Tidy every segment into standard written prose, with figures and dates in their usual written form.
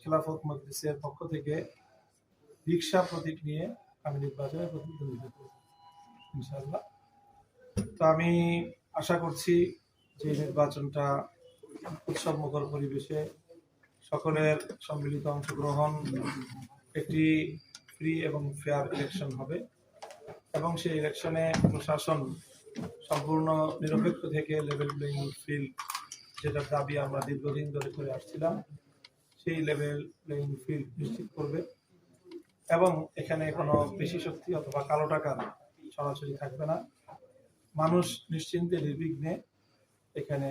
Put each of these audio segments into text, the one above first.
খেলাফত মজলিসের পক্ষ থেকে রিকশা প্রতীক নিয়ে আমি নির্বাচনে প্রতিদ্বন্দ্বিতা করব ইনশাআল্লাহ। তো আমি আশা করছি যে নির্বাচনটা উৎসবমুখর পরিবেশে সকলের সম্মিলিত অংশগ্রহণ, একটি ফ্রি এবং ফেয়ার ইলেকশন হবে এবং সেই ইলেকশনে প্রশাসন সম্পূর্ণ নিরপেক্ষ থেকে লেভেল প্লেইং ফিল্ড, যেটার দাবি আমরা দীর্ঘদিন ধরে করে আসছিলাম, সেই লেভেল প্লেইং ফিল্ড নিশ্চিত করবে এবং এখানে কোনো বেশি শক্তি অথবা কালো টাকার সরাসরি থাকবে না। মানুষ নিশ্চিন্তে নির্বিঘ্নে এখানে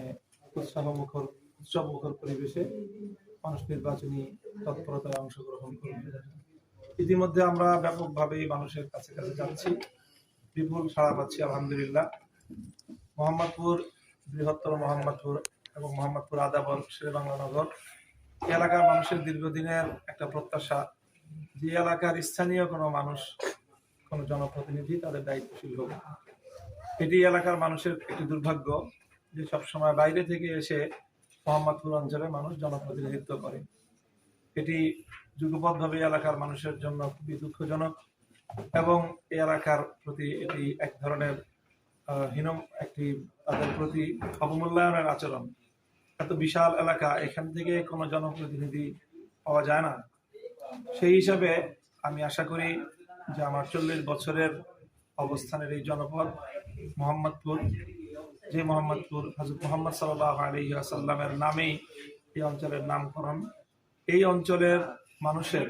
উৎসবমুখর পরিবেশে মানুষ নির্বাচনী তৎপরতায় অংশগ্রহণ করবে। ইতিমধ্যে আমরা ব্যাপকভাবে মানুষের কাছে কাছে যাচ্ছি, বিপুল সাড়া পাচ্ছি আলহামদুলিল্লাহ। মোহাম্মদপুর, বৃহত্তর মোহাম্মদপুর এবং মোহাম্মদপুর আদাবর, শেরেবাংলা নগর এলাকার মানুষের দীর্ঘদিনের একটা প্রত্যাশা, যে এলাকার স্থানীয় কোনো মানুষ, কোনো জনপ্রতিনিধি তাদের দায়িত্বশীল হোক। এটি এলাকার মানুষের একটি দুর্ভাগ্য যে সবসময় বাইরে থেকে এসে মোহাম্মদপুর অঞ্চলে মানুষ জনপ্রতিনিধিত্ব করে। এটি যুগপৎভাবে এলাকার মানুষের জন্য খুবই দুঃখজনক এবং এই এলাকার প্রতি এটি এক ধরনের তাদের প্রতি অবমূল্যায়নের আচরণ। এত বিশাল এলাকা, এখান থেকে কোনো জনপ্রতিনিধি পাওয়া যায় না। সেই হিসাবে আমি আশা করি যে আমার 40 বছরের অবস্থানের এই জনপদ মোহাম্মদপুর, যে মোহাম্মদপুর হযরত মুহাম্মদ সাল্লাল্লাহু আলাইহি ওয়াসাল্লামের নামেই এই অঞ্চলের নামকরণ, এই অঞ্চলের মানুষের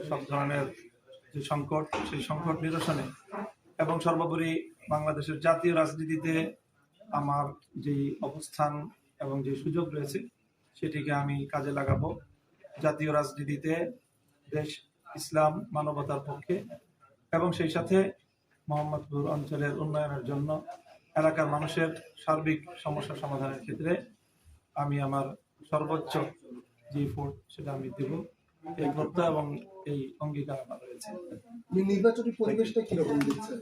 সব ধরনের যে সংকট, সেই সংকট নিরসনে এবং সর্বোপরি বাংলাদেশের জাতীয় রাজনীতিতে আমার যে অবস্থান এবং যে সুযোগ রয়েছে সেটিকে আমি কাজে লাগাবো। জাতীয় রাজনীতিতে দেশ, ইসলাম, মানবতার পক্ষে এবং সেই সাথে মোহাম্মদপুর অঞ্চলের উন্নয়নের জন্য এলাকার মানুষের সার্বিক সমস্যা সমাধানের ক্ষেত্রে আমি আমার সর্বোচ্চ যে এফোর্ট সেটা আমি দেব। এই প্রত্যয় এবং এই অঙ্গীকার আমার রয়েছে। নির্বাচনী পরিবেশটা কিরকম দিচ্ছে?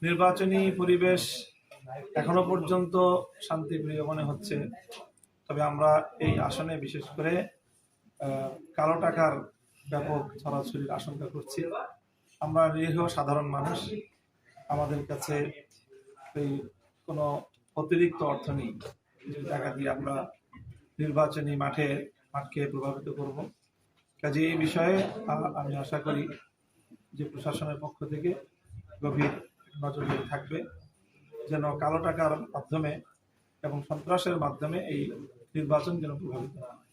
নির্বাচনী পরিবেশ এখনো পর্যন্ত শান্তিপ্রিয় মনে হচ্ছে, তবে আমরা এই আসনে বিশেষ করে কালো টাকার ব্যাপক ছড়াছড়ির আশঙ্কা করছি। আমরা নিরীহ সাধারণ মানুষ, আমাদের কাছে এই কোনো অতিরিক্ত অর্থ নেই যে টাকা দিয়ে আমরা নির্বাচনী মাঠকে প্রভাবিত করব। কাজে এই বিষয়ে আমি আশা করি যে প্রশাসনের পক্ষ থেকে গভীর নজরদারি থাকবে, যেন কালো টাকার মাধ্যমে এবং সন্ত্রাসের মাধ্যমে এই নির্বাচন যেন প্রভাবিত না হয়।